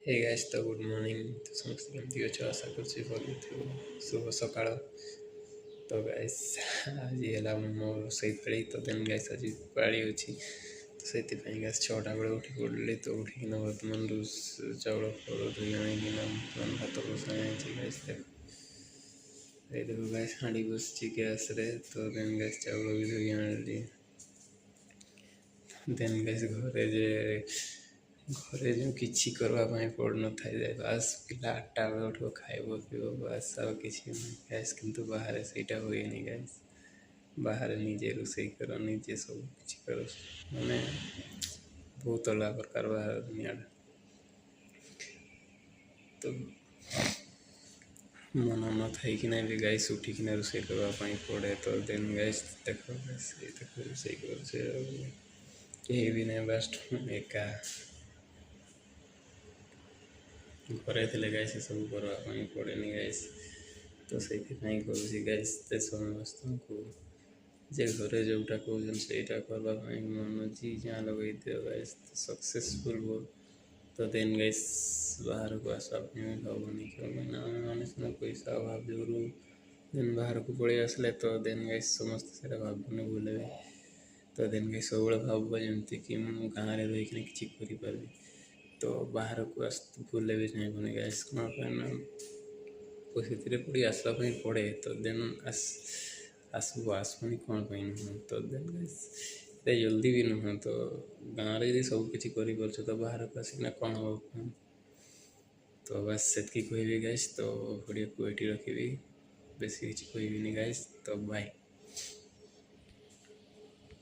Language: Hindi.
हे गाइस तो गुड मॉर्निंग तो समस्त केमती अच्छे आशा कर भल शुभ सकाळ। तो गाइस आज है मोर रोसई पाड़ी तो देन गाइस आज पाड़ी अच्छी तो से गाइस 6टा बेले उठी पड़े तो उठिकिना बर्तमान चाउल फल धोई आनिकिना बर्तमान भात बसाई गाइस देखो गाइस हाँड़ी बसची गैस रे तो देन गाइस चाउल भी धोई आनी देन गाइस घरे जो किसी करने पड़ न था बास पिला 8टा बेले उठो खाइब पीब बास आ किसी गैस किंतु बाहर से हुए नहीं गैस बाहर निजे रोसे कर निजे सब किसी कर माने बहुत अलग प्रकार बाहर दुनिया तो मन न थी भी गैस उठिकिना रोसे करने पड़े तो देन गैस देख रोसे कर भी नहीं बास्ट एका घरे थे गाइस सब करने पड़ेनि गाइस तो से करुँच गाइस समस्त को जे घरे जोटा कहन से करने मन जी जहाँ लगे दियो गाइस तो सक्सेसफुल हो तो देन गाइस बाहर को आसवा भावनी क्यों मैंने सीना पैसा अभाव जोरू देन बाहर को पड़े आसले तो देन गाइस समस्त से भावने भूले तो देन गाइस सब भाव जमती कि मुझे गाँव में रही किसी कर तो बाहर को आस भूले भी चाहिए गाइस कौन परिस्थिति पड़ी आसवा पड़े तो देन आसबू आसवानी कौन नुह तो देन गाइस जल्दी भी नुह तो गाँव में सब किसी कर तो बाहर को आसिना कौन हम तो बस से कह गाइस तो वीडियो को ये रखी बेसी किसी कहबी गाइस तो बाय।